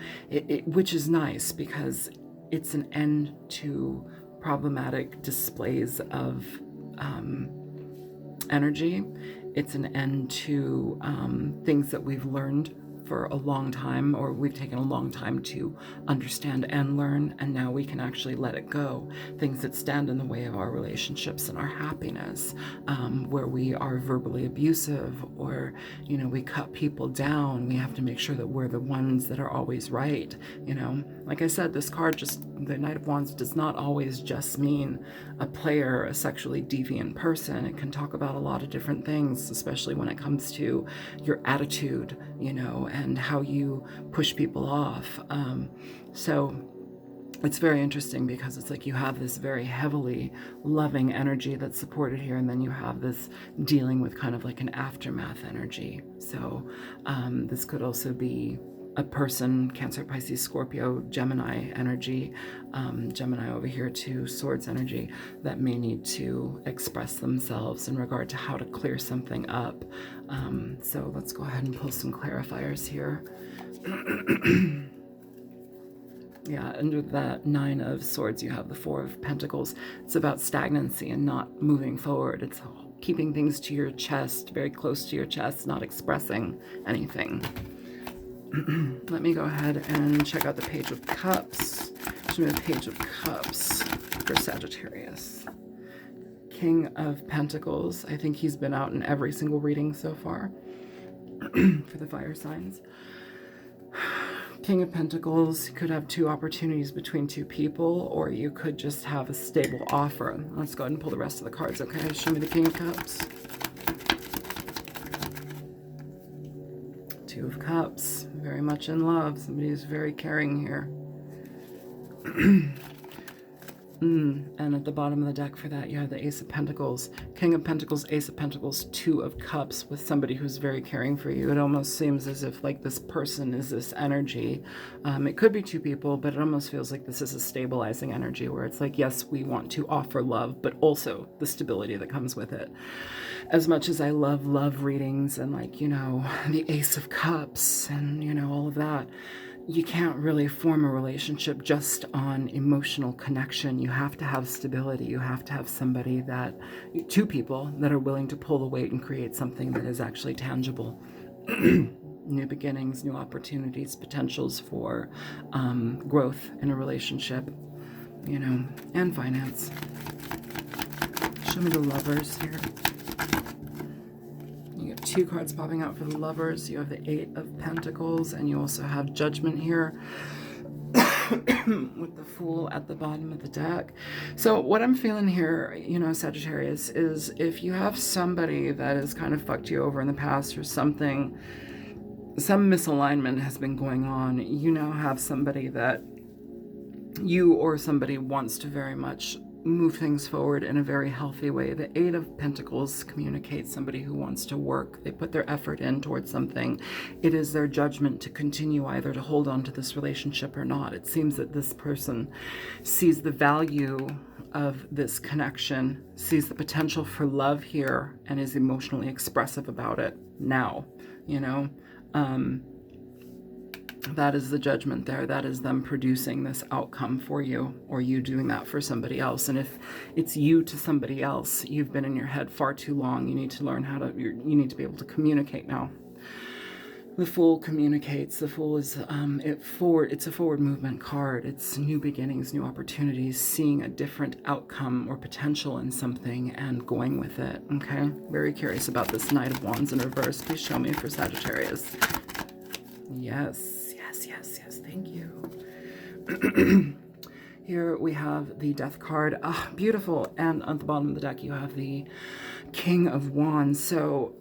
which is nice because it's an end to problematic displays of energy. It's an end to things that we've learned for a long time, or we've taken a long time to understand and learn, and now we can actually let it go. Things that stand in the way of our relationships and our happiness, where we are verbally abusive, or, you know, we cut people down. We have to make sure that we're the ones that are always right. You know, like I said, this card, just the Knight of Wands, does not always just mean a player, a sexually deviant person. It can talk about a lot of different things, especially when it comes to your attitude, you know, and how you push people off. So it's very interesting because it's like you have this very heavily loving energy that's supported here, and then you have this dealing with kind of like an aftermath energy. So this could also be a person, Cancer, Pisces, Scorpio, Gemini energy, Gemini over here too, Swords energy, that may need to express themselves in regard to how to clear something up. So let's go ahead and pull some clarifiers here. Yeah, under that Nine of Swords, you have the Four of Pentacles. It's about stagnancy and not moving forward. It's keeping things to your chest, very close to your chest, not expressing anything. Let me go ahead and check out the Page of Cups. Show me the Page of Cups for Sagittarius. King of Pentacles. I think he's been out in every single reading so far for the fire signs. King of Pentacles, you could have two opportunities between two people, or you could just have a stable offer. Let's go ahead and pull the rest of the cards, okay? Show me the King of Cups. Two of Cups, very much in love. Somebody who's very caring here. And at the bottom of the deck for that, you have the Ace of Pentacles, King of Pentacles, Ace of Pentacles, Two of Cups with somebody who's very caring for you. It almost seems as if like this person is this energy. It could be two people, but it almost feels like this is a stabilizing energy where it's like, yes, we want to offer love, but also the stability that comes with it. As much as I love readings and like, you know, the Ace of Cups and, you know, all of that, you can't really form a relationship just on emotional connection. You have to have stability. You have to have somebody that, two people that are willing to pull the weight and create something that is actually tangible. New beginnings, new opportunities, potentials for growth in a relationship, you know, and finance. Show me the Lovers here. You have two cards popping out for the Lovers. You have the Eight of Pentacles, and you also have Judgment here with the Fool at the bottom of the deck. So what I'm feeling here, you know, Sagittarius, is if you have somebody that has kind of fucked you over in the past or something, some misalignment has been going on, you now have somebody that you or somebody wants to very much move things forward in a very healthy way. The Eight of Pentacles communicates somebody who wants to work. They put their effort in towards something. It is their judgment to continue either to hold on to this relationship or not. It seems that this person sees the value of this connection, sees the potential for love here, and is emotionally expressive about it now, you know. That is the judgment there. That is them producing this outcome for you, or you doing that for somebody else. And if it's you to somebody else, you've been in your head far too long. You need to learn how to, you need to be able to communicate now. The Fool communicates. The Fool is it's a forward movement card. It's new beginnings, new opportunities, seeing a different outcome or potential in something and going with it. Okay, very curious about this Knight of Wands in reverse. Please show me for Sagittarius. Yes. Thank you. Here we have the Death card. Ah, beautiful. And at the bottom of the deck, you have the King of Wands. So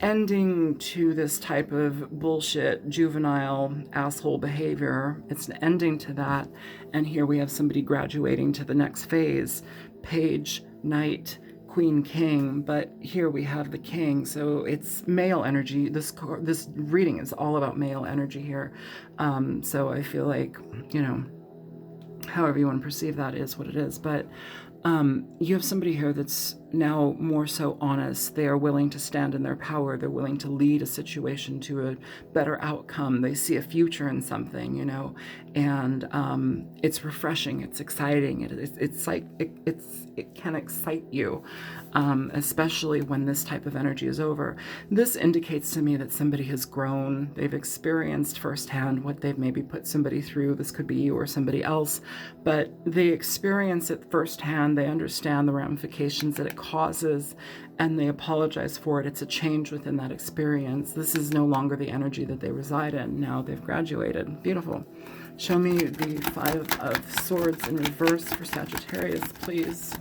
ending to this type of bullshit, juvenile, asshole behavior. It's an ending to that. And here we have somebody graduating to the next phase. Page, Knight, Queen, King, but here we have the King, so it's male energy. This reading is all about male energy here. So I feel like, you know, however you want to perceive that is what it is, but you have somebody here that's now more so honest. They are willing to stand in their power. They're willing to lead a situation to a better outcome. They see a future in something, you know, and it's refreshing. It's exciting. It's like it can excite you, especially when this type of energy is over. This indicates to me that somebody has grown. They've experienced firsthand what they've maybe put somebody through. This could be you or somebody else, but they experience it firsthand. They understand the ramifications that it causes, and they apologize for it. It's a change within that experience. This is no longer the energy that they reside in. Now they've graduated. Beautiful. Show me the Five of Swords in reverse for Sagittarius, please.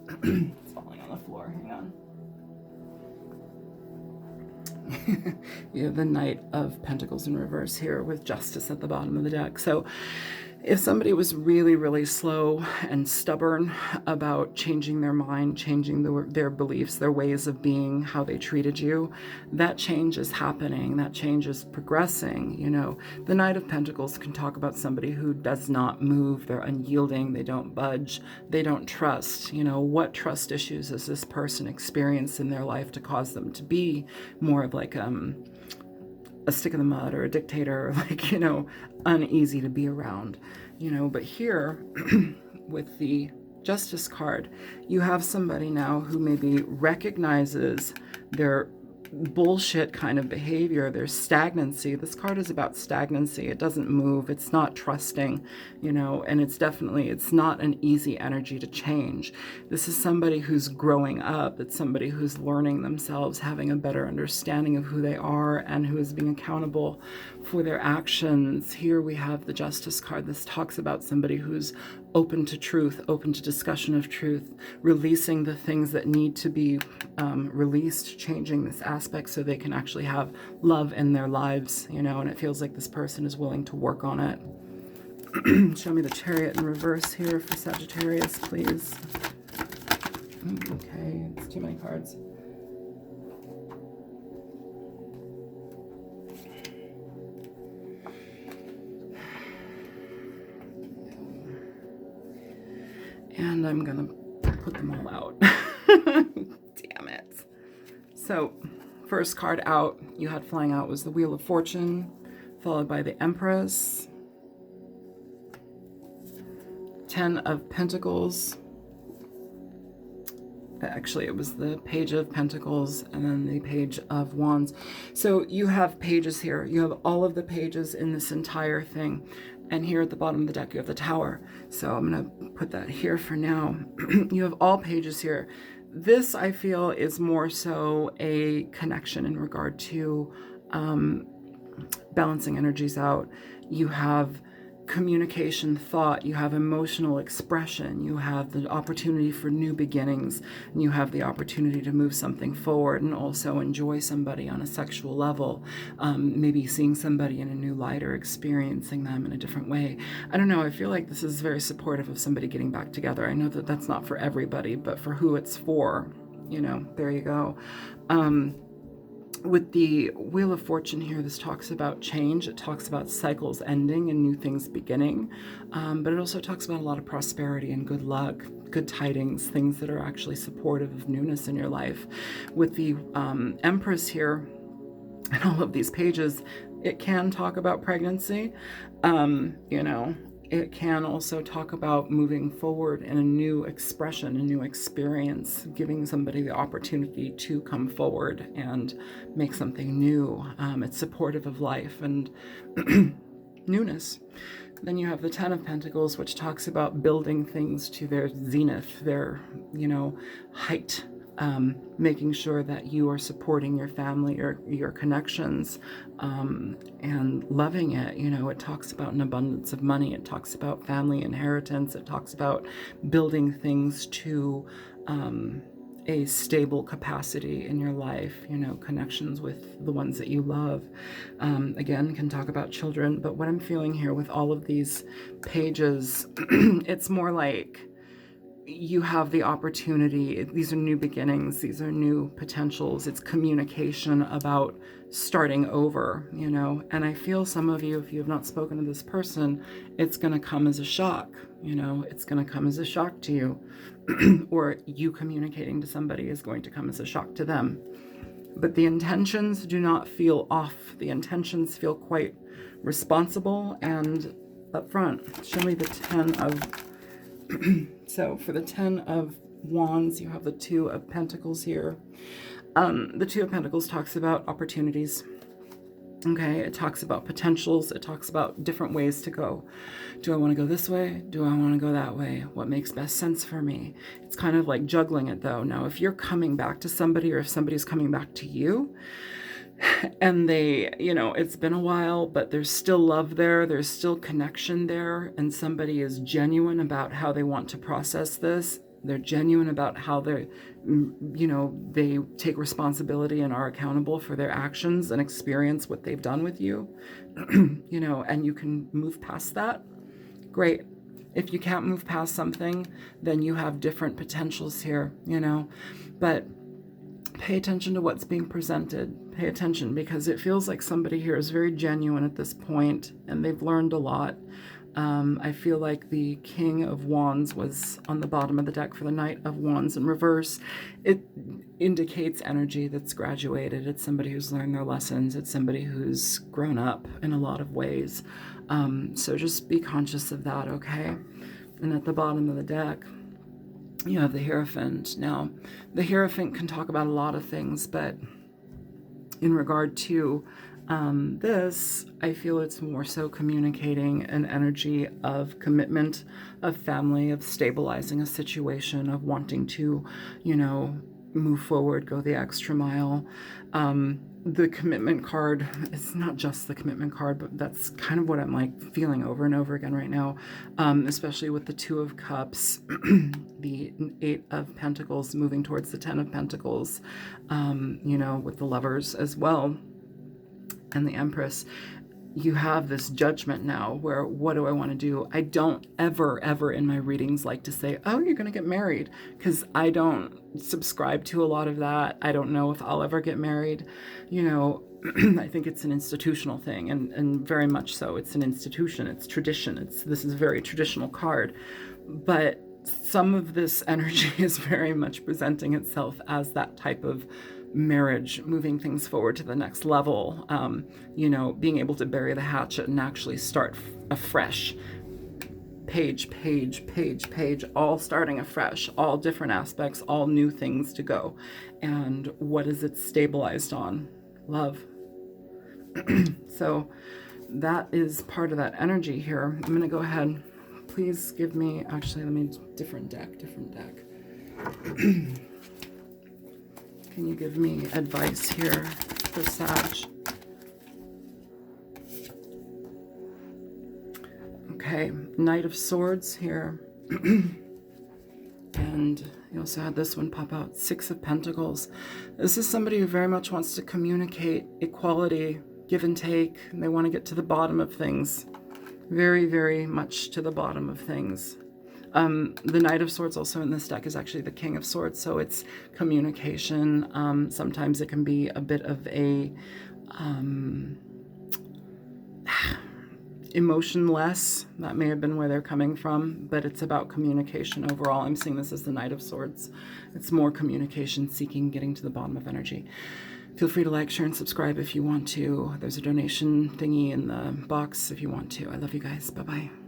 It's falling on the floor. Hang on. You have the Knight of Pentacles in reverse here with Justice at the bottom of the deck. So if somebody was really, really slow and stubborn about changing their mind, changing their beliefs, their ways of being, how they treated you, that change is happening. That change is progressing. You know, the Knight of Pentacles can talk about somebody who does not move. They're unyielding. They don't budge. They don't trust. You know, what trust issues has this person experienced in their life to cause them to be more of like a stick in the mud or a dictator, like, you know, uneasy to be around, you know. But here with the Justice card, you have somebody now who maybe recognizes their bullshit kind of behavior, their stagnancy. This card is about stagnancy. It doesn't move. It's not trusting, you know, and it's not an easy energy to change. This is somebody who's growing up. It's somebody who's learning themselves, having a better understanding of who they are, and who is being accountable for their actions. Here we have the Justice card. This talks about somebody who's open to truth, open to discussion of truth, releasing the things that need to be released, changing this aspect aspect so they can actually have love in their lives, you know, and it feels like this person is willing to work on it. Show me the Chariot in reverse here for Sagittarius, please. Okay, it's too many cards. And I'm gonna put them all out. Damn it. So, first card out you had flying out was the Wheel of Fortune, followed by the Empress, 10 of Pentacles. Actually, it was the Page of Pentacles and then the Page of Wands. So you have pages here. You have all of the pages in this entire thing. And here at the bottom of the deck, you have the Tower. So I'm going to put that here for now. You have all pages here. This, I feel, is more so a connection in regard to balancing energies out. You have communication, thought, you have emotional expression, you have the opportunity for new beginnings, and you have the opportunity to move something forward and also enjoy somebody on a sexual level, maybe seeing somebody in a new light or experiencing them in a different way. I don't know, I feel like this is very supportive of somebody getting back together. I know that that's not for everybody, but for who it's for, you know, there you go. With the Wheel of Fortune here, this talks about change. It talks about cycles ending and new things beginning. But it also talks about a lot of prosperity and good luck, good tidings, things that are actually supportive of newness in your life. With the Empress here, and all of these pages, it can talk about pregnancy. You know, it can also talk about moving forward in a new expression, a new experience, giving somebody the opportunity to come forward and make something new. It's supportive of life and newness. Then you have the 10 of Pentacles, which talks about building things to their zenith, their, you know, height. Making sure that you are supporting your family or your connections, and loving it. You know, it talks about an abundance of money. It talks about family inheritance. It talks about building things to a stable capacity in your life, you know, connections with the ones that you love. Again, can talk about children, but what I'm feeling here with all of these pages, it's more like you have the opportunity. These are new beginnings. These are new potentials. It's communication about starting over, you know. And I feel some of you, if you have not spoken to this person, it's going to come as a shock, you know. It's going to come as a shock to you. Or you communicating to somebody is going to come as a shock to them. But the intentions do not feel off. The intentions feel quite responsible and upfront. Show me the 10 of... So for the 10 of Wands, you have the 2 of Pentacles here. The 2 of Pentacles talks about opportunities. Okay, it talks about potentials. It talks about different ways to go. Do I want to go this way? Do I want to go that way? What makes best sense for me? It's kind of like juggling it though. Now, if you're coming back to somebody or if somebody's coming back to you, and they, you know, it's been a while, but there's still love there, there's still connection there, and somebody is genuine about how they want to process this. They're genuine about how they're, you know, they take responsibility and are accountable for their actions and experience what they've done with you, you know, and you can move past that. Great. If you can't move past something, then you have different potentials here, you know, but pay attention to what's being presented. Pay attention, because it feels like somebody here is very genuine at this point and they've learned a lot. I feel like the King of Wands was on the bottom of the deck for the Knight of Wands in reverse. It indicates energy that's graduated. It's somebody who's learned their lessons. It's somebody who's grown up in a lot of ways. So just be conscious of that, okay? And at the bottom of the deck, you have the Hierophant. Now, the Hierophant can talk about a lot of things, but in regard to this, I feel it's more so communicating an energy of commitment, of family, of stabilizing a situation, of wanting to, you know, move forward, go the extra mile. the commitment card is not just the commitment card, but that's kind of what I'm like feeling over and over again right now, especially with the Two of Cups, the Eight of Pentacles moving towards the Ten of Pentacles, you know, with the Lovers as well, and the Empress. You have this judgment now where, what do I want to do? I don't ever in my readings like to say, oh, you're going to get married, because I don't subscribe to a lot of that. I don't know if I'll ever get married. You know, I think it's an institutional thing, and very much so. It's an institution, it's tradition. This is a very traditional card. But some of this energy is very much presenting itself as that type of marriage, moving things forward to the next level, you know, being able to bury the hatchet and actually start afresh. Page, all starting afresh, all different aspects, all new things to go. And what is it stabilized on? Love. So that is part of that energy here. I'm going to go ahead. Please give me, actually, let me, different deck. Can you give me advice here for Sag? Okay, Knight of Swords here. And you also had this one pop out, Six of Pentacles. This is somebody who very much wants to communicate equality, give and take, and they want to get to the bottom of things. Very much to the bottom of things. The Knight of Swords also in this deck is actually the King of Swords, so it's communication. Sometimes it can be a bit of a emotionless. That may have been where they're coming from, but it's about communication overall. I'm seeing this as the Knight of Swords. It's more communication, seeking, getting to the bottom of energy. Feel free to like, share, and subscribe if you want to. There's a donation thingy in the box if you want to. I love you guys. Bye-bye.